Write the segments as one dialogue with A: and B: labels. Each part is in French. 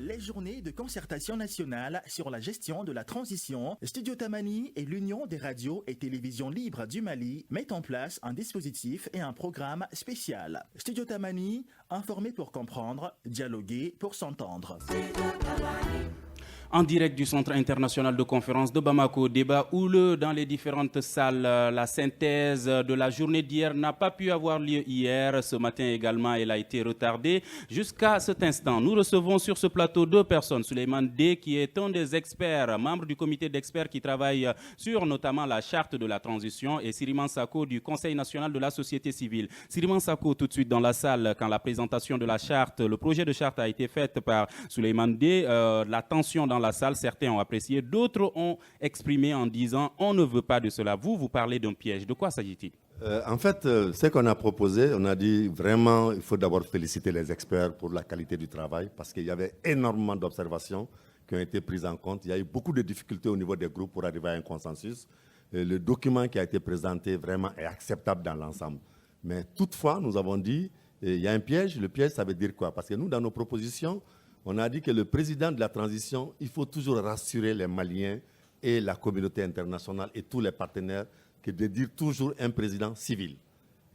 A: Les journées de concertation nationale sur la gestion de la transition, Studio Tamani et l'Union des radios et télévisions libres du Mali mettent en place un dispositif et un programme spécial. Studio Tamani, informer pour comprendre, dialoguer pour s'entendre.
B: En direct du Centre international de conférence de Bamako, débat houleux dans les différentes salles. La synthèse de la journée d'hier n'a pas pu avoir lieu hier. Ce matin également, elle a été retardée. Jusqu'à cet instant, nous recevons sur ce plateau deux personnes. Souleymane D, qui est un des experts, membre du comité d'experts qui travaille sur notamment la charte de la transition, et Siriman Sako du Conseil national de la société civile. Siriman Sako, tout de suite dans la salle, quand la présentation de la charte, le projet de charte a été fait par Souleymane D, la tension dans la salle, certains ont apprécié, d'autres ont exprimé en disant on ne veut pas de cela. Vous parlez d'un piège. De quoi s'agit-il?
C: En fait, ce qu'on a proposé, on a dit vraiment, il faut d'abord féliciter les experts pour la qualité du travail parce qu'il y avait énormément d'observations qui ont été prises en compte. Il y a eu beaucoup de difficultés au niveau des groupes pour arriver à un consensus. Le document qui a été présenté vraiment est acceptable dans l'ensemble. Mais toutefois, nous avons dit, il y a un piège. Le piège, ça veut dire quoi? Parce que nous, dans nos propositions, on a dit que le président de la transition, il faut toujours rassurer les Maliens et la communauté internationale et tous les partenaires que de dire toujours un président civil.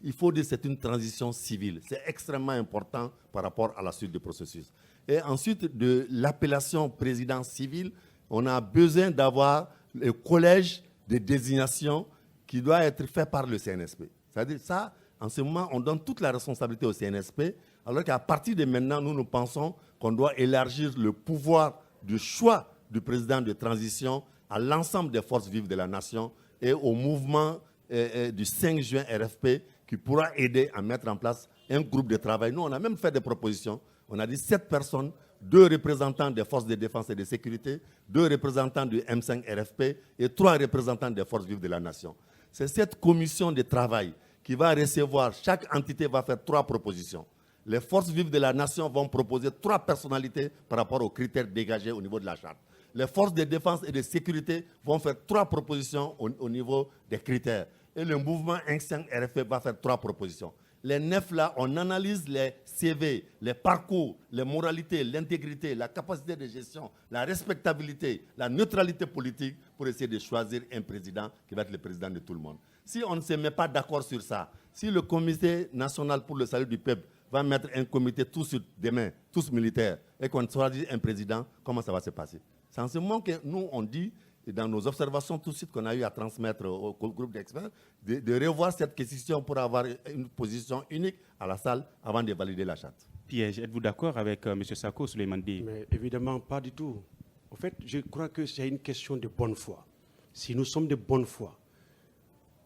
C: Il faut dire que c'est une transition civile. C'est extrêmement important par rapport à la suite du processus. Et ensuite, de l'appellation président civil, on a besoin d'avoir le collège de désignation qui doit être fait par le CNSP. C'est-à-dire ça, en ce moment, on donne toute la responsabilité au CNSP, alors qu'à partir de maintenant, nous pensons qu'on doit élargir le pouvoir du choix du président de transition à l'ensemble des forces vives de la nation et au mouvement du 5 juin RFP qui pourra aider à mettre en place un groupe de travail. Nous, on a même fait des propositions. On a dit 7 personnes, 2 représentants des forces de défense et de sécurité, 2 représentants du M5 RFP et 3 représentants des forces vives de la nation. C'est cette commission de travail qui va recevoir, chaque entité va faire 3 propositions. Les forces vives de la nation vont proposer 3 personnalités par rapport aux critères dégagés au niveau de la charte. Les forces de défense et de sécurité vont faire 3 propositions au niveau des critères. Et le mouvement 5 RFP va faire 3 propositions. Les 9 là, on analyse les CV, les parcours, les moralités, l'intégrité, la capacité de gestion, la respectabilité, la neutralité politique pour essayer de choisir un président qui va être le président de tout le monde. Si on ne se met pas d'accord sur ça, si le comité national pour le salut du peuple va mettre un comité tous demain, tous militaires, et qu'on choisit un président, comment ça va se passer? C'est en ce moment que nous, on dit, dans nos observations tout de suite qu'on a eu à transmettre au groupe d'experts, de revoir cette question pour avoir une position unique à la salle avant de valider la charte.
B: Piège, êtes-vous d'accord avec M. Sako, Souleymane D?
D: Mais évidemment, pas du tout. En fait, je crois que c'est une question de bonne foi. Si nous sommes de bonne foi,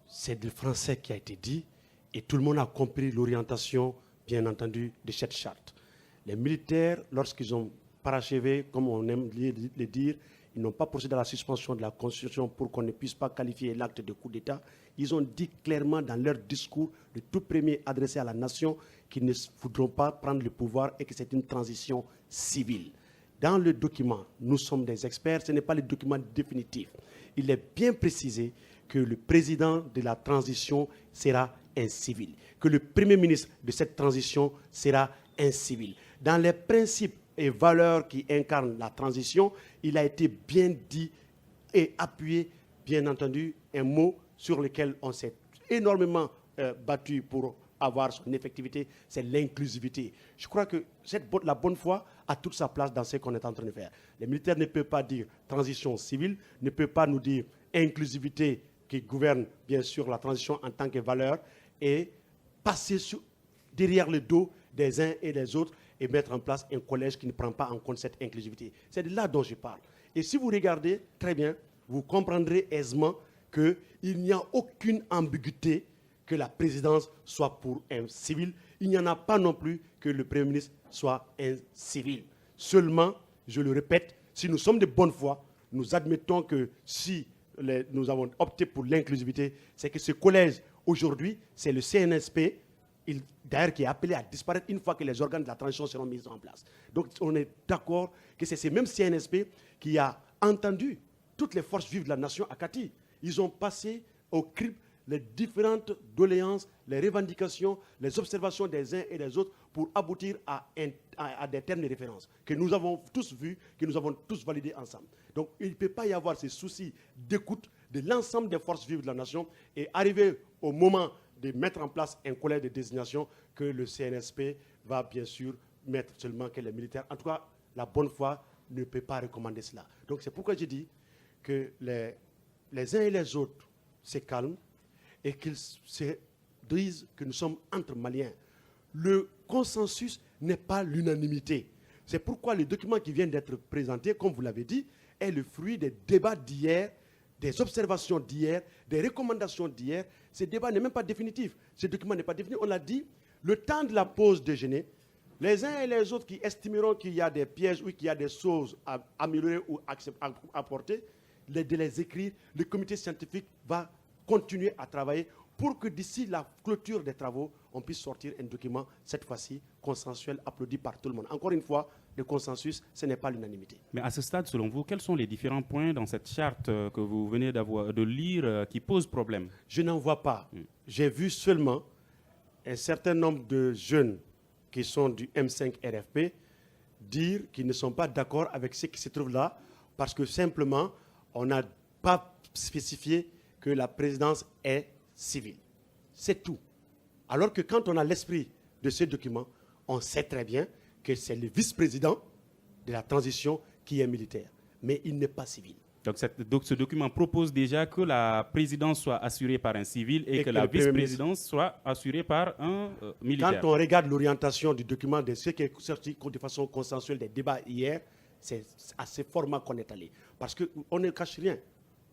D: c'est le français qui a été dit et tout le monde a compris l'orientation, bien entendu, de cette charte. Les militaires, lorsqu'ils ont parachevé, comme on aime le dire, ils n'ont pas procédé à la suspension de la Constitution pour qu'on ne puisse pas qualifier l'acte de coup d'État. Ils ont dit clairement dans leur discours, le tout premier adressé à la nation, qu'ils ne voudront pas prendre le pouvoir et que c'est une transition civile. Dans le document, nous sommes des experts, ce n'est pas le document définitif. Il est bien précisé que le président de la transition sera un civil, que le premier ministre de cette transition sera un civil. Dans les principes et valeurs qui incarnent la transition, il a été bien dit et appuyé, bien entendu, un mot sur lequel on s'est énormément battu pour avoir son effectivité, c'est l'inclusivité. Je crois que la bonne foi a toute sa place dans ce qu'on est en train de faire. Les militaires ne peuvent pas dire transition civile, ne peuvent pas nous dire inclusivité qui gouverne bien sûr la transition en tant que valeur et passer derrière le dos des uns et des autres et mettre en place un collège qui ne prend pas en compte cette inclusivité. C'est de là dont je parle. Et si vous regardez très bien, vous comprendrez aisément qu'il n'y a aucune ambiguïté que la présidence soit pour un civil. Il n'y en a pas non plus que le Premier ministre soit un civil. Seulement, je le répète, si nous sommes de bonne foi, nous admettons que si nous avons opté pour l'inclusivité, c'est que ce collège, aujourd'hui, c'est le CNSP, d'ailleurs qui est appelé à disparaître une fois que les organes de la transition seront mis en place. Donc on est d'accord que c'est ce même CNSP qui a entendu toutes les forces vives de la nation à Kati. Ils ont passé au crible les différentes doléances, les revendications, les observations des uns et des autres pour aboutir à des termes de référence que nous avons tous vus, que nous avons tous validés ensemble. Donc il ne peut pas y avoir ces soucis d'écoute de l'ensemble des forces vives de la nation et arriver au moment de mettre en place un collège de désignation que le CNSP va bien sûr mettre seulement que les militaires. En tout cas, la bonne foi ne peut pas recommander cela. Donc c'est pourquoi je dis que les uns et les autres se calment et qu'ils se disent que nous sommes entre Maliens. Le consensus n'est pas l'unanimité. C'est pourquoi le document qui vient d'être présenté, comme vous l'avez dit, est le fruit des débats d'hier, des observations d'hier, des recommandations d'hier. Ce débat n'est même pas définitif. Ce document n'est pas définitif. On l'a dit, le temps de la pause déjeuner, les uns et les autres qui estimeront qu'il y a des pièges ou qu'il y a des choses à améliorer ou à apporter, de les écrire, le comité scientifique va continuer à travailler pour que d'ici la clôture des travaux, on puisse sortir un document, cette fois-ci, consensuel, applaudi par tout le monde. Encore une fois, le consensus, ce n'est pas l'unanimité.
B: Mais à ce stade, selon vous, quels sont les différents points dans cette charte que vous venez de lire qui posent problème?
D: Je n'en vois pas. J'ai vu seulement un certain nombre de jeunes qui sont du M5 RFP dire qu'ils ne sont pas d'accord avec ce qui se trouve là parce que simplement, on n'a pas spécifié que la présidence est civile. C'est tout. Alors que quand on a l'esprit de ce document, on sait très bien que c'est le vice-président de la transition qui est militaire. Mais il n'est pas civil.
B: Donc ce document propose déjà que la présidence soit assurée par un civil et que la vice-présidence soit assurée par un militaire.
D: Quand on regarde l'orientation du document de ce qui est sorti de façon consensuelle des débats hier, c'est à ce format qu'on est allé. Parce qu'on ne cache rien.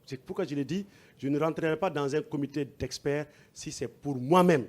D: C'est pourquoi je l'ai dit, je ne rentrerai pas dans un comité d'experts si c'est pour moi-même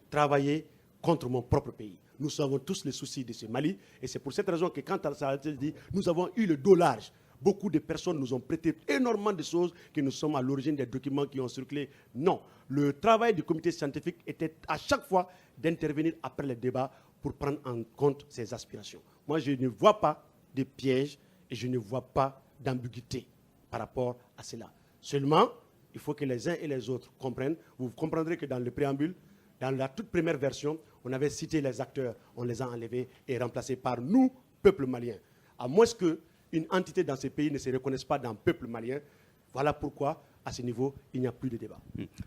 D: travailler contre mon propre pays. Nous savons tous les soucis de ce Mali et c'est pour cette raison que quand ça a été dit, nous avons eu le dos large. Beaucoup de personnes nous ont prêté énormément de choses que nous sommes à l'origine des documents qui ont circulé. Non, le travail du comité scientifique était à chaque fois d'intervenir après les débats pour prendre en compte ces aspirations. Moi, je ne vois pas de pièges et je ne vois pas d'ambiguïté par rapport à cela. Seulement, il faut que les uns et les autres comprennent. Vous comprendrez que dans le préambule, dans la toute première version, on avait cité les acteurs, on les a enlevés et remplacés par nous, peuple malien. À moins qu'une entité dans ce pays ne se reconnaisse pas dans le peuple malien, voilà pourquoi, à ce niveau, il n'y a plus de débat.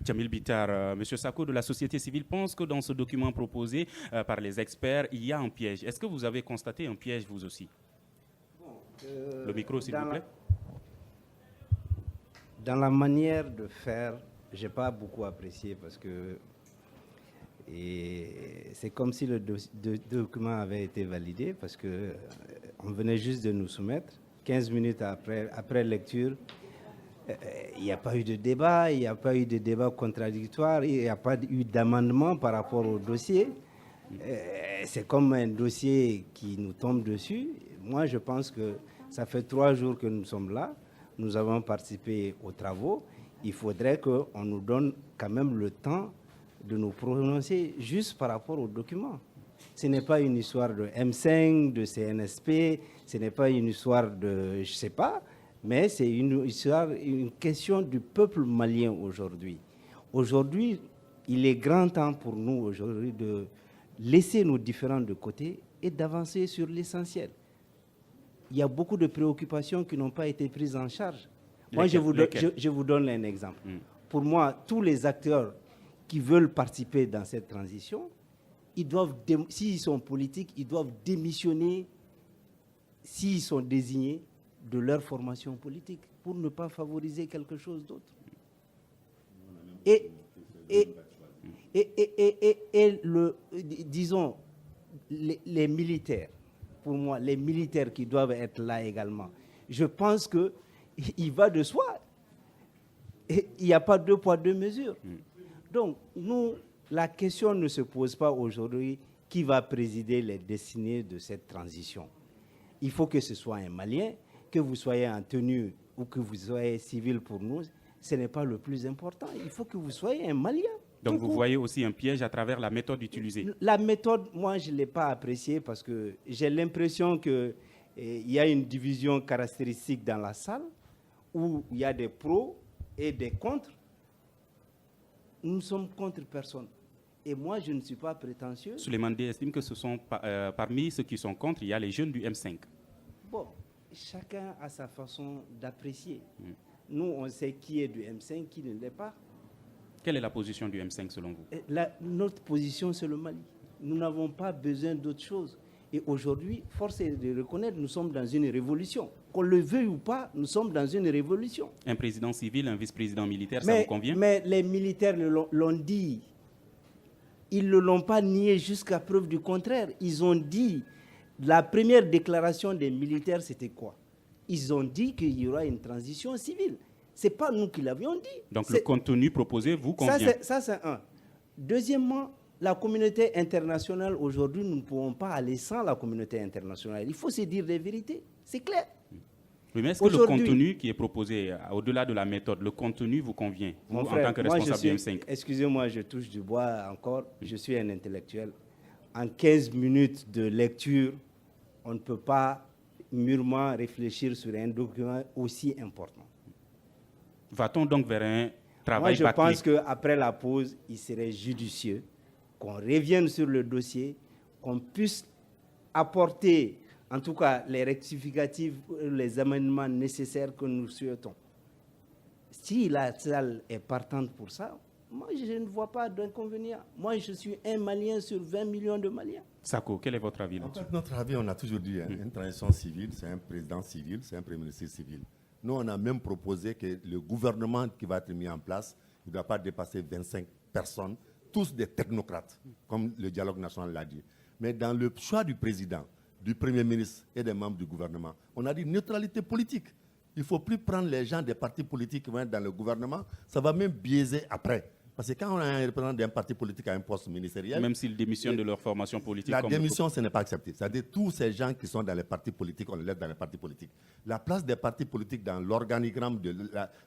B: Djamil Bitar, M. Sako de la société civile pense que dans ce document proposé par les experts, il y a un piège. Est-ce que vous avez constaté un piège, vous aussi? Le micro, s'il vous plaît.
E: Dans la manière de faire, je n'ai pas beaucoup apprécié parce que c'est comme si le document avait été validé parce qu'on venait juste de nous soumettre. 15 minutes après lecture, il n'y a pas eu de débat, il n'y a pas eu de débat contradictoire, il n'y a pas eu d'amendement par rapport au dossier. C'est comme un dossier qui nous tombe dessus. Moi, je pense que ça fait 3 jours que nous sommes là. Nous avons participé aux travaux. Il faudrait qu'on nous donne quand même le temps de nous prononcer juste par rapport au document. Ce n'est pas une histoire de M5, de CNSP, ce n'est pas une histoire de, je ne sais pas, mais c'est une question du peuple malien aujourd'hui. Aujourd'hui, il est grand temps pour nous aujourd'hui de laisser nos différends de côté et d'avancer sur l'essentiel. Il y a beaucoup de préoccupations qui n'ont pas été prises en charge. Moi, je vous donne un exemple. Pour moi, tous les acteurs qui veulent participer dans cette transition, ils doivent, s'ils sont politiques, ils doivent démissionner, s'ils sont désignés, de leur formation politique pour ne pas favoriser quelque chose d'autre. Disons, les militaires, pour moi, les militaires qui doivent être là également, je pense qu'il va de soi. Il n'y a pas 2 poids 2 mesures. Donc, nous, la question ne se pose pas aujourd'hui qui va présider les destinées de cette transition. Il faut que ce soit un Malien, que vous soyez en tenue ou que vous soyez civil pour nous, ce n'est pas le plus important. Il faut que vous soyez un Malien.
B: Donc vous voyez aussi un piège à travers la méthode utilisée.
E: La méthode, moi, je ne l'ai pas appréciée parce que j'ai l'impression qu'il y a une division caractéristique dans la salle où il y a des pros et des contre. Nous sommes contre personne. Et moi, je ne suis pas prétentieux.
B: Souleymane D estime que ce sont parmi ceux qui sont contre, il y a les jeunes du M5.
E: Bon, chacun a sa façon d'apprécier. Nous, on sait qui est du M5, qui ne l'est pas.
B: Quelle est la position du M5 selon vous?
E: Notre position, c'est le Mali. Nous n'avons pas besoin d'autre chose. Et aujourd'hui, force est de reconnaître, nous sommes dans une révolution. Qu'on le veuille ou pas, nous sommes dans une révolution.
B: Un président civil, un vice-président militaire, ça vous convient?
E: Mais les militaires l'ont dit. Ils ne l'ont pas nié jusqu'à preuve du contraire. Ils ont dit, la première déclaration des militaires, c'était quoi? Ils ont dit qu'il y aura une transition civile. Ce n'est pas nous qui l'avions dit.
B: Donc le contenu proposé vous convient?
E: Ça, c'est un. Deuxièmement, la communauté internationale, aujourd'hui, nous ne pouvons pas aller sans la communauté internationale. Il faut se dire des vérités. C'est clair.
B: Oui, mais est-ce que le contenu qui est proposé, au-delà de la méthode, le contenu vous convient, vous, en tant que responsable du M5?
E: Excusez-moi, je touche du bois encore. Je suis un intellectuel. En 15 minutes de lecture, on ne peut pas mûrement réfléchir sur un document aussi important.
B: Va-t-on donc vers un travail bâclé?
E: Moi, je pense qu'après la pause, il serait judicieux qu'on revienne sur le dossier, qu'on puisse apporter, en tout cas, les rectificatifs, les amendements nécessaires que nous souhaitons. Si la salle est partante pour ça, moi, je ne vois pas d'inconvénient. Moi, je suis un Malien sur 20 millions de Maliens.
B: Sako, quel est votre avis là-dessus?
C: Notre avis, on a toujours dit, une transition civile, c'est un président civil, c'est un premier ministre civil. Nous, on a même proposé que le gouvernement qui va être mis en place, il ne doit pas dépasser 25 personnes, tous des technocrates, comme le dialogue national l'a dit. Mais dans le choix du président, du Premier ministre et des membres du gouvernement, on a dit neutralité politique. Il ne faut plus prendre les gens des partis politiques qui vont être dans le gouvernement. Ça va même biaiser après. Parce que quand on a un représentant d'un parti politique à un poste ministériel...
B: Même s'ils démissionnent de leur formation politique...
C: La démission, ce n'est pas accepté. C'est-à-dire tous ces gens qui sont dans les partis politiques, on les laisse dans les partis politiques. La place des partis politiques dans l'organigramme de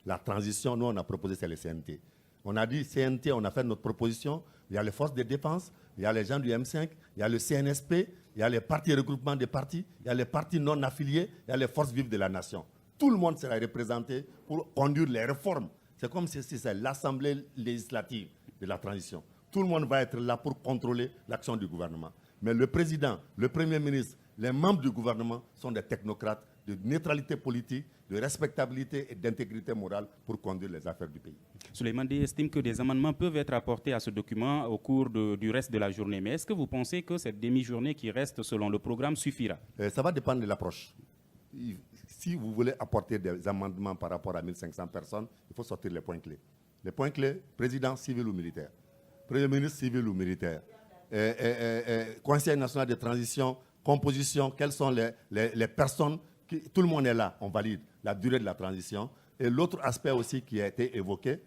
C: la transition, nous, on a proposé, c'est le CNT. On a dit CNT, on a fait notre proposition. Il y a les forces de défense, il y a les gens du M5, il y a le CNSP, il y a les partis regroupement des partis, il y a les partis non affiliés, il y a les forces vives de la nation. Tout le monde sera représenté pour conduire les réformes. C'est comme si c'est l'Assemblée législative de la transition. Tout le monde va être là pour contrôler l'action du gouvernement. Mais le président, le Premier ministre, les membres du gouvernement sont des technocrates de neutralité politique, de respectabilité et d'intégrité morale pour conduire les affaires du pays.
B: Souleymane D estime que des amendements peuvent être apportés à ce document au cours du reste de la journée. Mais est-ce que vous pensez que cette demi-journée qui reste selon le programme suffira?
C: Ça va dépendre de l'approche. Si vous voulez apporter des amendements par rapport à 1500 personnes, il faut sortir les points clés. Les points clés, président civil ou militaire, premier ministre civil ou militaire, Conseil national de transition, composition, quelles sont les personnes, tout le monde est là, on valide la durée de la transition. Et l'autre aspect aussi qui a été évoqué,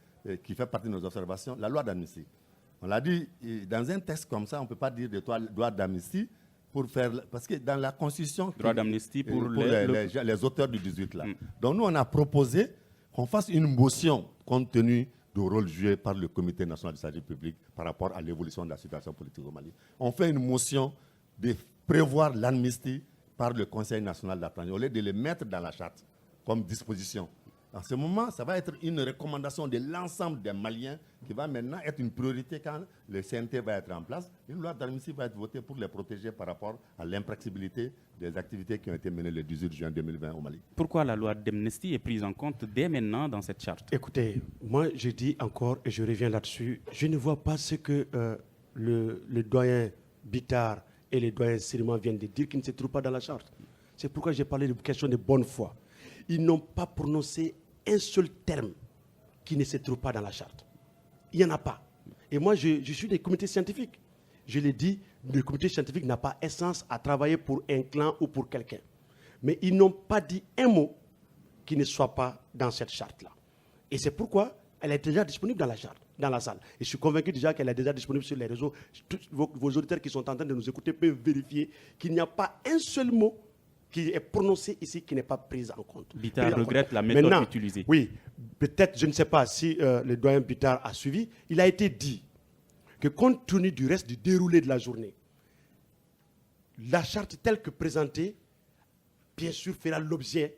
C: qui fait partie de nos observations, la loi d'amnistie. On l'a dit, dans un texte comme ça, on ne peut pas dire de loi d'amnistie, pour faire, parce que dans la Constitution...
B: Droit d'amnistie pour
C: les auteurs du 18 là. Donc nous, on a proposé qu'on fasse une motion compte tenu du rôle joué par le Comité national du service public par rapport à l'évolution de la situation politique au Mali. On fait une motion de prévoir l'amnistie par le Conseil national de la transition, au lieu de le mettre dans la charte comme disposition. En ce moment, ça va être une recommandation de l'ensemble des Maliens qui va maintenant être une priorité quand le CNT va être en place. Une loi d'amnistie va être votée pour les protéger par rapport à l'impraticabilité des activités qui ont été menées le 18 juin 2020 au Mali.
B: Pourquoi la loi d'amnistie est prise en compte dès maintenant dans cette charte?
D: Écoutez, moi je dis encore, et je reviens là-dessus, je ne vois pas ce que le doyen Bitar et le doyen Siriman viennent de dire qui ne se trouve pas dans la charte. C'est pourquoi j'ai parlé de question de bonne foi. Ils n'ont pas prononcé un seul terme qui ne se trouve pas dans la charte. Il n'y en a pas. Et moi, je suis des comités scientifiques. Je l'ai dit, le comité scientifique n'a pas essence à travailler pour un clan ou pour quelqu'un. Mais ils n'ont pas dit un mot qui ne soit pas dans cette charte-là. Et c'est pourquoi elle est déjà disponible dans la charte, dans la salle. Et je suis convaincu déjà qu'elle est déjà disponible sur les réseaux. Tous vos auditeurs qui sont en train de nous écouter peuvent vérifier qu'il n'y a pas un seul mot qui est prononcé ici, qui n'est pas prise en compte.
B: Bitar regrette la méthode
D: maintenant,
B: utilisée.
D: Oui, peut-être, je ne sais pas si le doyen Bitar a suivi, il a été dit que compte tenu du reste du déroulé de la journée, la charte telle que présentée, bien sûr, fera l'objet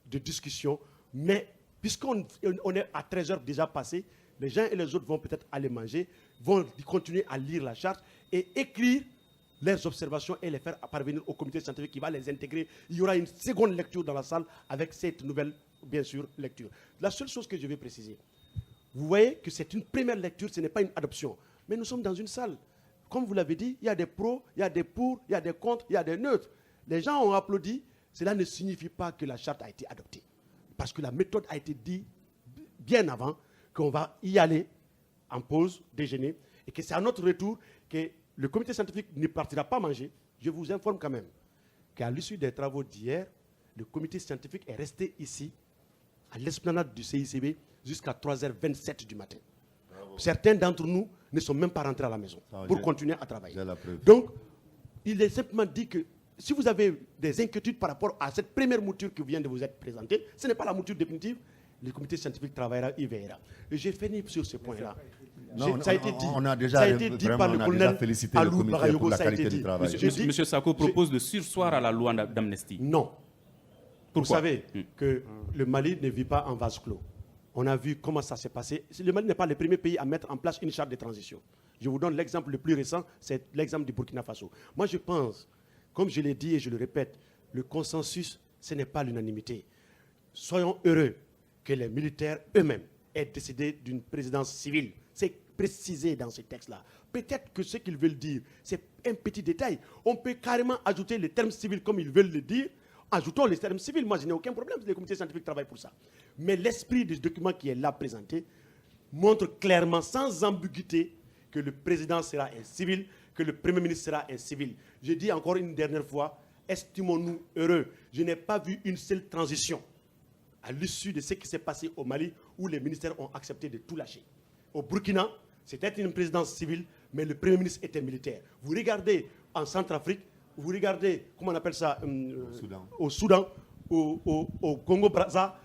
D: de discussions, mais puisqu'on est à 13h déjà passé, les uns et les autres vont peut-être aller manger, vont continuer à lire la charte et écrire leurs observations et les faire parvenir au comité scientifique qui va les intégrer. Il y aura une seconde lecture dans la salle avec cette nouvelle, bien sûr, lecture. La seule chose que je vais préciser, vous voyez que c'est une première lecture, ce n'est pas une adoption. Mais nous sommes dans une salle. Comme vous l'avez dit, il y a des pros, il y a des pour, il y a des contre, il y a des neutres. Les gens ont applaudi. Cela ne signifie pas que la charte a été adoptée. Parce que la méthode a été dite bien avant qu'on va y aller en pause, déjeuner, et que c'est à notre retour que le comité scientifique ne partira pas manger. Je vous informe quand même qu'à l'issue des travaux d'hier, le comité scientifique est resté ici, à l'esplanade du CICB, jusqu'à 3h27 du matin. Bravo. Certains d'entre nous ne sont même pas rentrés à la maison pour continuer à travailler. Donc, il est simplement dit que si vous avez des inquiétudes par rapport à cette première mouture qui vient de vous être présentée, ce n'est pas la mouture définitive. Le comité scientifique travaillera, il veillera. Et j'ai fini sur ce point-là. Ça a été dit.
C: On a déjà
D: par le colonel
C: félicité le comité pour la qualité du travail.
B: Monsieur Sako propose de surseoir à la loi d'amnistie.
D: Non.
B: Pourquoi?
D: Vous savez que le Mali ne vit pas en vase clos. On a vu comment ça s'est passé. Le Mali n'est pas le premier pays à mettre en place une charte de transition. Je vous donne l'exemple le plus récent, c'est l'exemple du Burkina Faso. Moi, je pense, comme je l'ai dit et je le répète, le consensus, ce n'est pas l'unanimité. Soyons heureux que les militaires eux-mêmes aient décidé d'une présidence civile. C'est précisé dans ce texte-là. Peut-être que ce qu'ils veulent dire, c'est un petit détail. On peut carrément ajouter les termes civils comme ils veulent le dire. Ajoutons les termes civils. Moi, je n'ai aucun problème. Les comités scientifiques travaillent pour ça. Mais l'esprit du document qui est là présenté montre clairement, sans ambiguïté, que le président sera un civil, que le premier ministre sera un civil. Je dis encore une dernière fois, estimons-nous heureux. Je n'ai pas vu une seule transition à l'issue de ce qui s'est passé au Mali, où les ministères ont accepté de tout lâcher. Au Burkina, c'était une présidence civile, mais le Premier ministre était militaire. Vous regardez en Centrafrique, vous regardez, comment on appelle ça, au Soudan, au Congo-Brazza,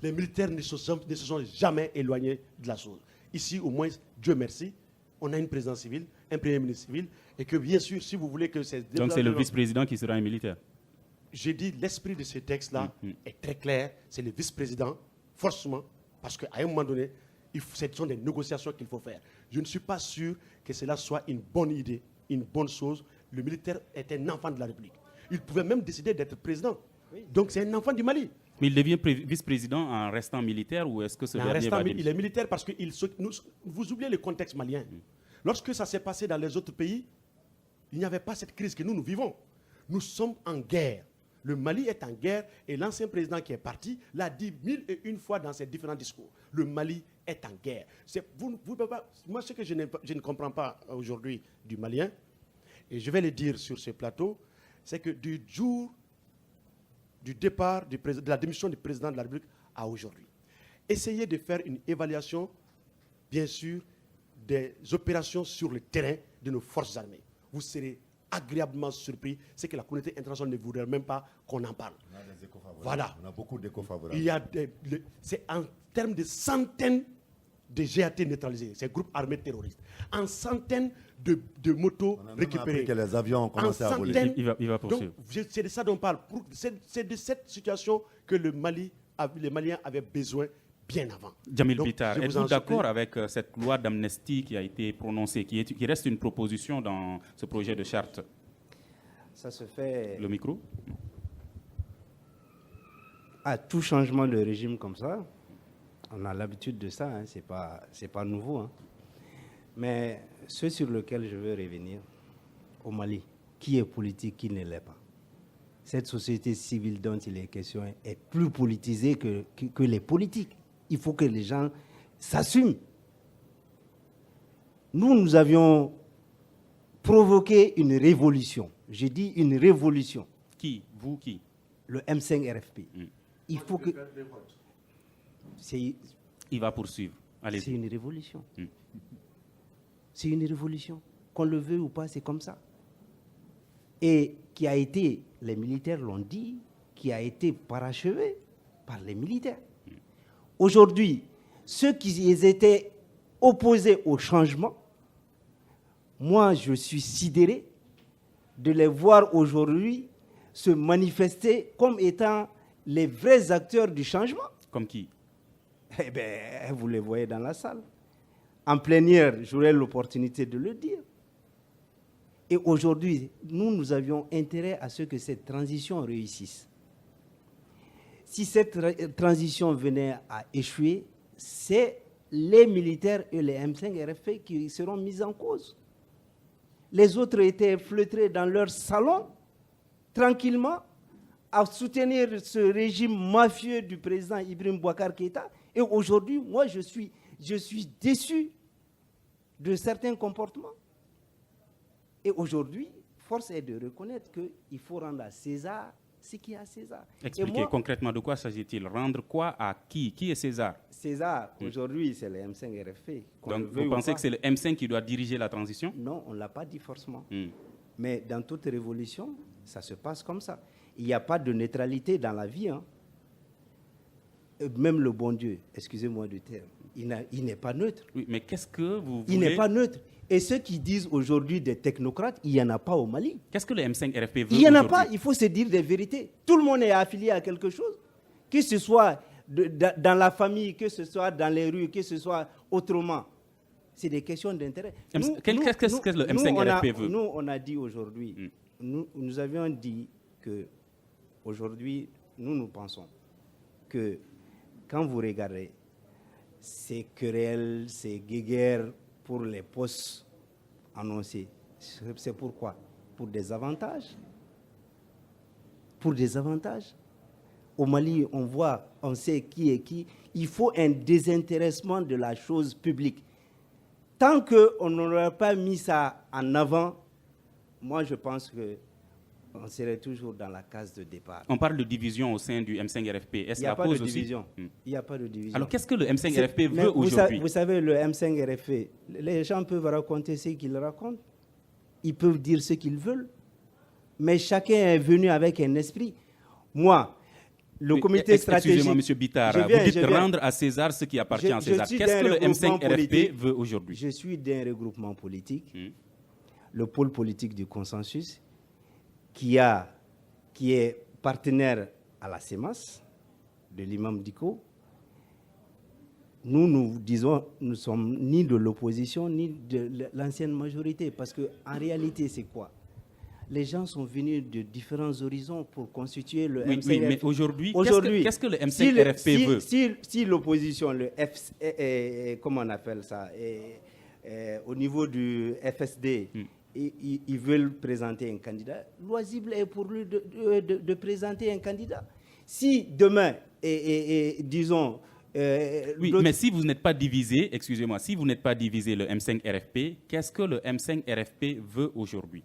D: les militaires ne se sont jamais éloignés de la chose. Ici, au moins, Dieu merci, on a une présidence civile, un Premier ministre civil, et que bien sûr, si vous voulez que ces...
B: Donc c'est le vice-président qui sera un militaire.
D: J'ai dit, l'esprit de ce texte-là est très clair. C'est le vice-président, forcément, parce qu'à un moment donné, ce sont des négociations qu'il faut faire. Je ne suis pas sûr que cela soit une bonne idée, une bonne chose. Le militaire est un enfant de la République. Il pouvait même décider d'être président. Oui. Donc c'est un enfant du Mali.
B: Mais il devient vice-président en restant militaire ou est-ce que ce dernier va
D: Il est militaire parce que vous oubliez le contexte malien. Lorsque ça s'est passé dans les autres pays, il n'y avait pas cette crise que nous vivons. Nous sommes en guerre. Le Mali est en guerre et l'ancien président qui est parti l'a dit 1001 fois dans ses différents discours. Le Mali est en guerre. Moi, ce que je ne comprends pas aujourd'hui du Malien, et je vais le dire sur ce plateau, c'est que du jour du départ de la démission du président de la République à aujourd'hui, essayez de faire une évaluation, bien sûr, des opérations sur le terrain de nos forces armées. Vous serez agréablement surpris, c'est que la communauté internationale ne voudrait même pas qu'on en parle.
C: On a des échos favorables.
D: Voilà.
C: On a beaucoup d'échos favorables.
D: C'est en termes de centaines de GAT neutralisés, ces groupes armés terroristes, en centaines de motos récupérées.
C: Que les avions ont commencé à voler.
B: Il va poursuivre.
D: C'est de ça dont on parle. C'est de cette situation que les Maliens avaient besoin bien avant.
B: Djamil Bitar, êtes-vous d'accord avec cette loi d'amnistie qui a été prononcée, qui reste une proposition dans ce projet de charte?
E: Ça se fait...
B: Le micro.
E: À tout changement de régime comme ça, on a l'habitude de ça, hein, c'est pas nouveau. Hein. Mais ce sur lequel je veux revenir, au Mali, qui est politique, qui ne l'est pas. Cette société civile dont il est question est plus politisée que les politiques. Il faut que les gens s'assument. Nous avions provoqué une révolution. Je dis une révolution.
B: Qui? Vous, qui?
E: Le M5 RFP. Il faut que...
B: Il va poursuivre. Allez-y.
E: C'est une révolution. C'est une révolution. Qu'on le veuille ou pas, c'est comme ça. Et qui a été, les militaires l'ont dit, qui a été parachevé par les militaires. Aujourd'hui, ceux qui étaient opposés au changement, moi, je suis sidéré de les voir aujourd'hui se manifester comme étant les vrais acteurs du changement.
B: Comme qui?
E: Eh bien, vous les voyez dans la salle. en plénière, j'aurai l'opportunité de le dire. Et aujourd'hui, nous avions intérêt à ce que cette transition réussisse. Si cette transition venait à échouer, c'est les militaires et les M5 RFP qui seront mis en cause. Les autres étaient feutrés dans leur salon, tranquillement, à soutenir ce régime mafieux du président Ibrahim Boubacar Keïta. Et aujourd'hui, moi, je suis déçu de certains comportements. Et aujourd'hui, force est de reconnaître qu'il faut rendre à César ce qui est à César.
B: Expliquez concrètement de quoi s'agit-il? Rendre quoi à qui? Qui est César?
E: César, aujourd'hui, c'est le M5 RFP.
B: Donc, vous pensez que c'est le M5 qui doit diriger la transition?
E: Non, on ne l'a pas dit forcément. Mais dans toute révolution, ça se passe comme ça. Il n'y a pas de neutralité dans la vie. Hein. Même le bon Dieu, excusez-moi du terme, il n'est pas neutre.
B: Oui, mais qu'est-ce que vous voulez?
E: Il n'est pas neutre. Et ceux qui disent aujourd'hui des technocrates, il n'y en a pas au Mali.
B: Qu'est-ce que le M5 RFP veut?
E: Il n'y en a pas, il faut se dire des vérités. Tout le monde est affilié à quelque chose, que ce soit dans la famille, que ce soit dans les rues, que ce soit autrement. C'est des questions d'intérêt.
B: Qu'est-ce que le M5 RFP veut?
E: Nous, on a dit aujourd'hui, nous avions dit que aujourd'hui, nous pensons que quand vous regardez ces querelles, ces guéguerres pour les postes annoncés, c'est pourquoi? Pour des avantages. Pour des avantages. Au Mali, on sait qui est qui. Il faut un désintéressement de la chose publique. Tant qu'on n'aurait pas mis ça en avant, moi je pense qu'on serait toujours dans la case de départ.
B: On parle de division au sein du M5 RFP. Est-ce la cause aussi?
E: Il n'y a pas de division.
B: Alors qu'est-ce que le M5 RFP veut aujourd'hui?
E: Vous savez, le M5 RFP, les gens peuvent raconter ce qu'ils racontent. Ils peuvent dire ce qu'ils veulent. Mais chacun est venu avec un esprit. Moi, le comité stratégique...
B: Excusez-moi, M. Bittard, vous dites rendre à César ce qui appartient à César. Qu'est-ce que le M5 RFP veut aujourd'hui?
E: Je suis d'un regroupement politique, le pôle politique du consensus, qui est partenaire à la CEMAS, de l'imam Diko. Nous disons, nous ne sommes ni de l'opposition, ni de l'ancienne majorité, parce qu'en réalité, c'est quoi? Les gens sont venus de différents horizons pour constituer le M5 RFP. Oui, mais
B: aujourd'hui, qu'est-ce que le M5 RFP veut?
E: Si l'opposition, comment on appelle ça, au niveau du FSD, ils veulent présenter un candidat, loisible est pour lui de présenter un candidat. Si demain, disons...
B: oui, mais si vous n'êtes pas divisé, excusez-moi, si vous n'êtes pas divisé le M5 RFP, qu'est-ce que le M5 RFP veut aujourd'hui?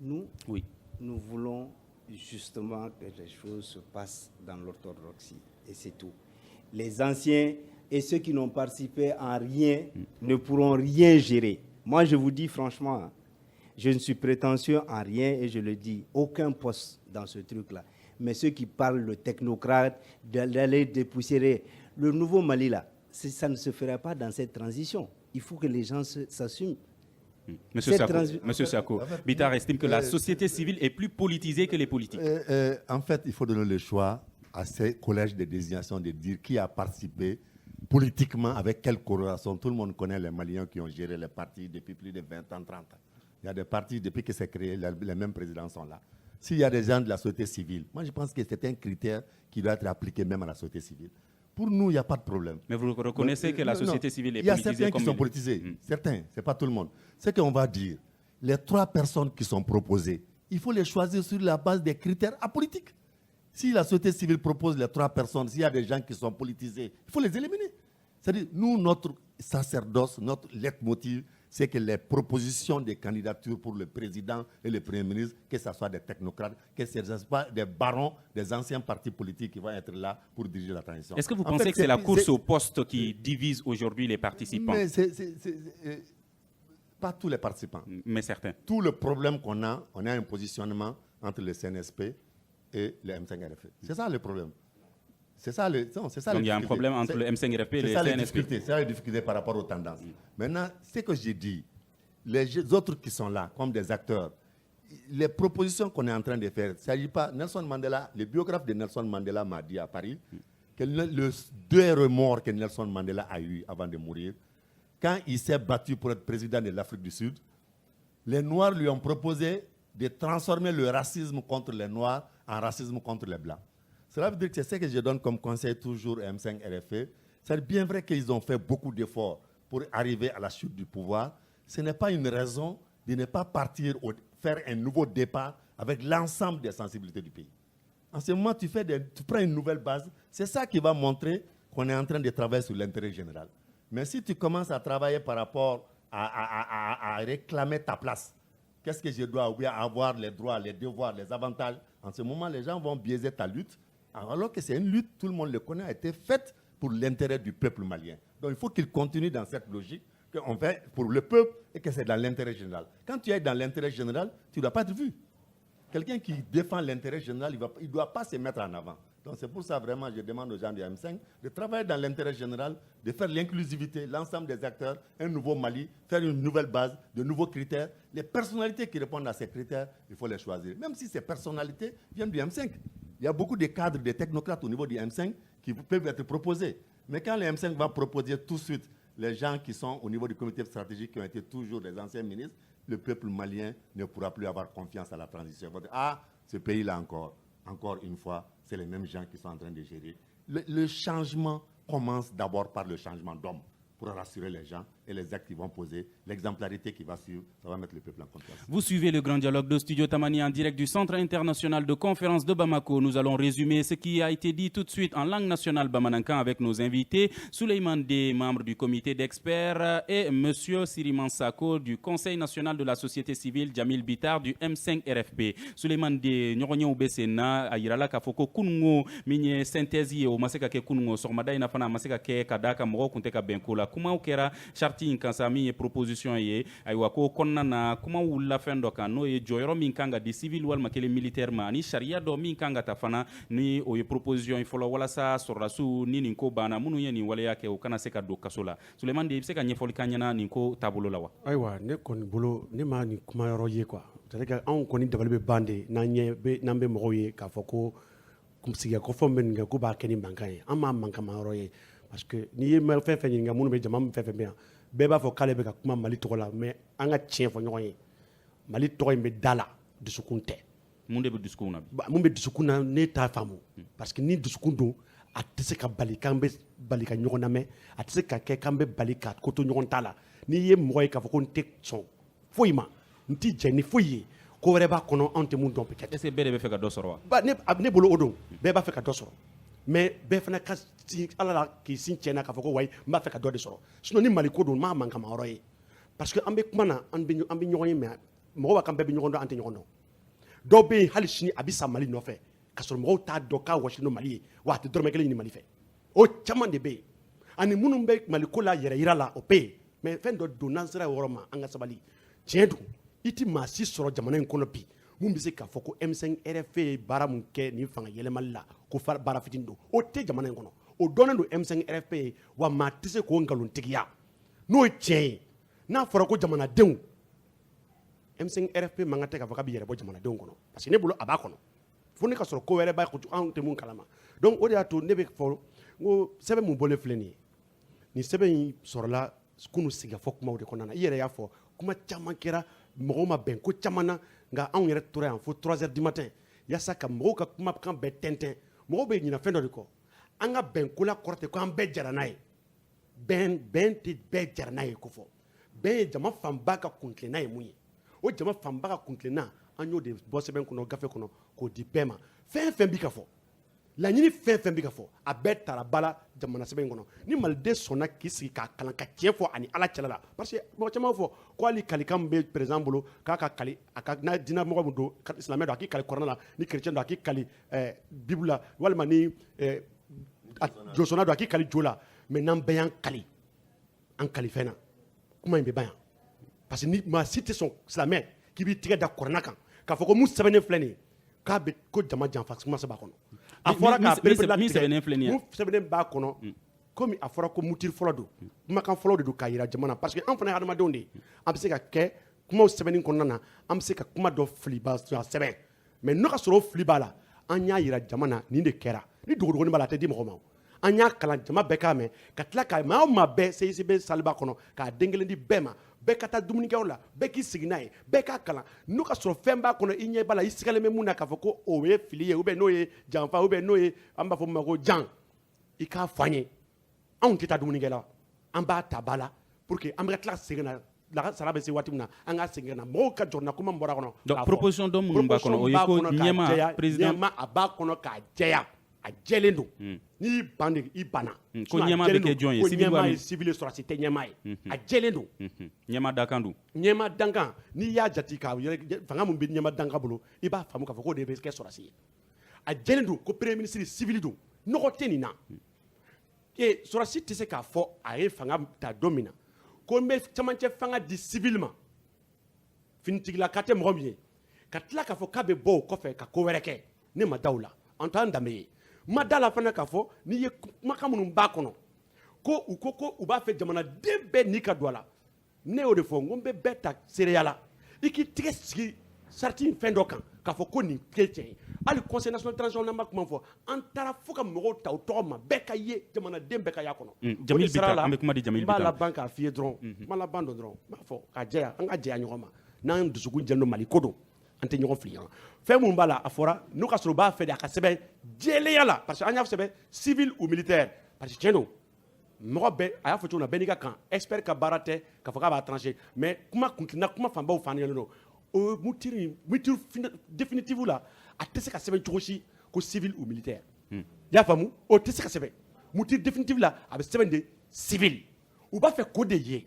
E: Nous voulons justement que les choses se passent dans l'orthodoxie, et c'est tout. Les anciens et ceux qui n'ont participé en rien ne pourront rien gérer. Moi, je vous dis franchement, je ne suis prétentieux en rien et je le dis, aucun poste dans ce truc-là. Mais ceux qui parlent de technocrates, d'aller dépoussiérer le nouveau Mali, là, ça ne se fera pas dans cette transition. Il faut que les gens s'assument.
B: Monsieur Sako, Bittard estime que la société civile est plus politisée que les politiques.
C: En fait, il faut donner le choix à ces collèges de désignation de dire qui a participé politiquement, avec quelle corrélation. Tout le monde connaît les Maliens qui ont géré les partis depuis plus de 20 ans, 30 ans. Il y a des partis, depuis que c'est créé, les mêmes présidents sont là. S'il y a des gens de la société civile, moi je pense que c'est un critère qui doit être appliqué même à la société civile. Pour nous, il n'y a pas de problème.
B: Mais vous reconnaissez que la société civile est politisée?
C: Il y a certains qui sont politisés, certains, ce n'est pas tout le monde. C'est qu'on va dire, les 3 personnes qui sont proposées, il faut les choisir sur la base des critères apolitiques. Si la société civile propose les 3 personnes, s'il y a des gens qui sont politisés, il faut les éliminer. C'est-à-dire, nous, notre sacerdoce, notre leitmotiv, c'est que les propositions des candidatures pour le président et le premier ministre, que ce soit des technocrates, que ce ne soit pas des barons des anciens partis politiques qui vont être là pour diriger la transition.
B: Est-ce que vous pensez que c'est la course au poste qui divise aujourd'hui les participants?
C: Mais pas tous les participants.
B: Mais certains.
C: Tout le problème qu'on a, on a un positionnement entre le CNSP et le M5 RFP. C'est ça le problème. C'est ça
B: Donc il y a un problème entre le M5 RFP et le CNSP.
C: C'est ça la difficulté par rapport aux tendances. Maintenant, ce que j'ai dit, les autres qui sont là, comme des acteurs, les propositions qu'on est en train de faire, il ne s'agit pas... Nelson Mandela, le biographe de Nelson Mandela m'a dit à Paris que le 2 remords que Nelson Mandela a eu avant de mourir, quand il s'est battu pour être président de l'Afrique du Sud, les Noirs lui ont proposé de transformer le racisme contre les Noirs en racisme contre les Blancs. Cela veut dire que c'est ce que je donne comme conseil toujours à M5 RFE. C'est bien vrai qu'ils ont fait beaucoup d'efforts pour arriver à la chute du pouvoir. Ce n'est pas une raison de ne pas partir faire un nouveau départ avec l'ensemble des sensibilités du pays. En ce moment, tu prends une nouvelle base. C'est ça qui va montrer qu'on est en train de travailler sur l'intérêt général. Mais si tu commences à travailler par rapport à réclamer ta place, qu'est-ce que je dois ou bien avoir les droits, les devoirs, les avantages, en ce moment, les gens vont biaiser ta lutte, alors que c'est une lutte, tout le monde le connaît, a été faite pour l'intérêt du peuple malien. Donc il faut qu'il continue dans cette logique qu'on fait pour le peuple et que c'est dans l'intérêt général. Quand tu es dans l'intérêt général, tu ne dois pas être vu. Quelqu'un qui défend l'intérêt général, il ne doit pas se mettre en avant. Donc c'est pour ça vraiment je demande aux gens du M5 de travailler dans l'intérêt général, de faire l'inclusivité, l'ensemble des acteurs, un nouveau Mali, faire une nouvelle base, de nouveaux critères. Les personnalités qui répondent à ces critères, il faut les choisir. Même si ces personnalités viennent du M5. Il y a beaucoup de cadres, de technocrates au niveau du M5 qui peuvent être proposés. Mais quand le M5 va proposer tout de suite les gens qui sont au niveau du comité stratégique, qui ont été toujours des anciens ministres, le peuple malien ne pourra plus avoir confiance à la transition. Il va dire, ah, ce pays-là encore une fois, c'est les mêmes gens qui sont en train de gérer. Le changement commence d'abord par le changement d'homme pour rassurer les gens et les actes qui vont poser, l'exemplarité qui va suivre, ça va mettre le peuple en confiance.
B: Vous suivez le grand dialogue de Studio Tamani en direct du Centre international de conférence de Bamako. Nous allons résumer ce qui a été dit tout de suite en langue nationale bamanankan avec nos invités, Souleymane Dey, membre du comité d'experts, et M. Siriman Sako du Conseil national de la société civile, Jamil Bitar du M5 RFP. Souleymane Dey, Nyoronyo Ubesena, Ayirala Kafoko Kunungo, Minye Synthèse, o Maseka Ke Kunungo, Sormada Inafana Maseka Ke Kadaka Moro Kunteka Benkola. Kuma ukera charti inkansa mi proposition ye aywa ko konna na kuma wulla fendo kan no ye joyoro min kanga di civil wal makele militaire ma ni sharia do min kanga tafana ni o ye proposition folo wala sa sorasu ni ninko bana munu ye ni wala yake o kana se ka do kasola Souleymane Dey se ka nyefoli kanyana ninko tabulo lawa
D: aywa ne kon bolo ne ma ni kuma yoro ye quoi c'est que on koni dabale be bande na nye be nambe mo ye ka foko kum siga ko fomben nga ko ba keni bankan amma manka ma yoro ye parce que ni ye ma fɛn fɛn ɲininka minnu bɛ jama min fɛn fɛn bɛ yan bɛɛ b'a fɔ k'ale bɛ ka kuma Mali tɔgɔ la mais an ka tiɲɛ fɔ ɲɔgɔn ye Mali tɔgɔ in bɛ da la dusukun tɛ.
B: mun de bɛ dusukun na
D: mun bɛ dusukun na ne t'a faamu parce que ni dusukun don a tɛ se ka bali k'an bɛ bali ka ɲɔgɔn lamɛn a tɛ se ka kɛ k'an bɛ bali ka ko to ɲɔgɔn ta la n'i ye mɔgɔ ye k'a fɔ ko n tɛ sɔn foyi ma n tɛ jɛn ni foyi ye ko wɛrɛ b'a kɔnɔ anw tɛ mun dɔn peut-être.
B: est-ce que bɛɛ de bɛ fɛ ka dɔ sɔrɔ wa.
D: ne bolo o don bɛɛ b'a fɛ ka dɔ sɔrɔ. mais bɛɛ fana ka sin ala la k'i sin tiɲɛna k'a fɔ ko wayi n b'a fɛ ka dɔ de sɔrɔ sinon ni Mali ko don n m'a mankan ma yɔrɔ ye parce que an bɛ kuma na an bɛ ɲɔgɔn ye mais mɔgɔw b'a kan bɛɛ bɛ ɲɔgɔn dɔn an tɛ ɲɔgɔn dɔn dɔw bɛ yen hali sini a bɛ sa Mali nɔfɛ ka sɔrɔ mɔgɔw t'a dɔn k'a wɔsilen don Mali ye wa a tɛ dɔrɔmɛ kelen ɲini Mali fɛ o caman de bɛ yen ani minnu bɛ Mali ko la yɛrɛ yira la o bɛ yen mais fɛn dɔ don n'an sera yɔrɔ ma an ka sabali tiɲɛ don i tɛ maa si sɔrɔ jamana in kɔnɔ bi mun bɛ se k'a fɔ ko M5 RFA ye baara mun kɛ nin fanga yɛlɛmali la ko baara fitinin don o tɛ jamana in kɔnɔ o dɔnnen don M5 RFA ye wa maa tɛ se k'o nkalontigiya n'o ye tiɲɛ ye n'a fɔra ko jamanadenw M5 RFA man kan tɛ k'a fɔ k'a bɛ yɛrɛ bɔ jamanadenw kɔnɔ parce que ne bolo a b'a kɔnɔ fo ne ka sɔrɔ ko wɛrɛ b'a anw tɛ mun kalama donc o de y'a to ne bɛ fɔ n ko sɛbɛn mun bɔlen filɛ nin ye nin sɛbɛn in sɔrɔla kunu sigafɔ kumaw de kɔnɔna na i yɛrɛ y'a fɔ kuma caman kɛra mɔgɔw ma bɛn ko caman na nka anw yɛrɛ tora yan fo 3 heures du matin yaasa ka mɔgɔw ka kumakan bɛɛ tɛntɛn mɔgɔw bɛ ɲinɛ fɛn dɔ de kɔ an ka bɛn ko la kɔrɔ tɛ ko an bɛɛ jara n'a ye bɛn tɛ bɛɛ jara n'a ye ko fɔ bɛn ye jama fanba ka kuntilenna ye mun ye o jama fanba ka kuntilenna an y'o de bɔ sɛbɛn kɔnɔ gafe kɔnɔ k'o di bɛɛ ma fɛn fɛn bi ka fɔ laɲini fɛn fɛn bi ka fɔ a bɛɛ tara ba la jamana sɛbɛn kɔnɔ ni maliden sɔnna k'i sigi k'a kalan ka tiɲɛ fɔ ani ala cɛla la parce que mɔgɔ caman fɔ ko hali kalikan bɛ président bolo k'a ka kali a ka n'a diinɛ mɔgɔ min don silamɛ don a k'i kali kuranɛ la ni chrétien don a k'i kali bible la walima ni josɔnna don a k'i kali jo la mais n'an bɛɛ y'an kali an kali fɛn na kuma in bɛ ban yan parce que ni maa si tɛ sɔn silamɛ k'i b'i tigɛ da kuranɛ kan k'a fɔ ko mun sɛbɛnnen filɛ nin ye k'a bɛ ko jama janfa kuma sɛbɛn a kɔnɔ a fɔra k'a perepere
B: min sɛbɛnnen filɛ nin ye
D: mun sɛbɛnnen b'a kɔnɔ komi a fɔra ko mutiri fɔlɔ don kumakan fɔlɔ de don k'a jira jamana parce que an fana ye hadamadenw de ye an bɛ se ka kɛ kumaw sɛbɛnni kɔnɔna na an bɛ se ka kuma dɔ fili ba sɛbɛn mais n'o ka sɔrɔ o fili b'a la an y'a jira jama na nin de kɛra ni dogodogoni b'a la a tɛ di mɔgɔ ma an y'a kalan jama bɛɛ k'a mɛn ka tila ka maa o maa bɛɛ CICB saliba kɔnɔ k'a den kelen di bɛɛ ma bɛɛ ka taa dumunikɛyɔrɔ la bɛɛ k'i sigi n'a ye bɛɛ k'a kalan n'o ka sɔrɔ fɛn b'a kɔnɔ i ɲɛ b'a la i sigalen bɛ mun na k'a fɔ ko o ye fili ye ou bien n'o ye janfa ou bien n'o ye an b'a fɔ min ma ko jan i k'a fɔ an ye anw tɛ taa dumunikɛ la an b'a ta ba la pour que an bɛ ka tila segin na la sara bɛ se waati min na an ka segin na mɔgɔw ka jɔrɔna kuma min bɔra kɔnɔ
B: donc proposition dɔ minnu b'a kɔnɔ o ye ko ɲɛma président
D: ɲɛma a b'a kɔnɔ k'a jɛya a jɛlen don n'i y'i ban de i banna
B: ko ɲɛma bɛ kɛ jɔn ye
D: ko ɲɛma ye civil sɔrɔdasi tɛ ɲɛma ye a jɛlen don
B: ɲɛma dakan don
D: ɲɛma dankan n'i y'a jate k'a fanga min bɛ ɲɛma dankan bolo i b'a faamu k'a fɔ k'o de bɛ kɛ sɔrɔdasi ye a jɛlen don ko premier ministre civil don nɔgɔ tɛ nin na sɔrɔdasi tɛ se k'a fɔ a ye fanga ta don min na ko n bɛ camancɛ fanga di civil ma finitigilaka tɛ mɔgɔ min ye ka tila k'a fɔ k'a bɛ bɔ o kɔfɛ ka ko wɛrɛ kɛ ne ma da o la an t'an danbe ye ma da la fana k'a fɔ n'i ye kumakan minnu b'a kɔnɔ ko u b'a fɛ jamanaden bɛɛ n'i ka don a la ne y'o de fɔ n ko n bɛ bɛɛ ta seereya la i k'i tigɛ sigi sariti in fɛn dɔ kan k'a fɔ ko nin tɛ tiɲɛ ye hali conseil national transition n'an ma kuma fɔ an taara fo ka mɔgɔw ta o tɔgɔ ma bɛɛ ka ye jamanaden bɛɛ ka y'a kɔnɔ
B: Jamil Bitar an bɛ kuma di Jamil Bitar
D: n b'a laban k'a f'i ye dɔrɔn n b'a laban dɔn dɔrɔn n b'a fɔ ka jɛya an ka jɛya ɲɔgɔn ma n'an dusukun jɛlen don Mali ko don an tɛ ɲɔgɔn fili ɲɔgɔn fɛn mun b'a la a fɔra n'o ka sɔrɔ u b'a fɛ de a ka sɛbɛn jɛlenya la parce que an y'a sɛbɛn civil ou militaire parce que tiɲɛ don mɔgɔ bɛɛ a y'a fɔ cogo min na bɛɛ n'i ka kan expert ka baara tɛ k'a fɔ k'a b'a trancher mais kuma kuntilenna kuma fanbaw f'an ɲɛna don o mutiri définitive la a tɛ se ka sɛbɛn cogo si ko civil ou militaire i y'a faamu o tɛ se ka sɛbɛn mutiri définitive la a bɛ sɛbɛn de civil u b'a fɛ ko de ye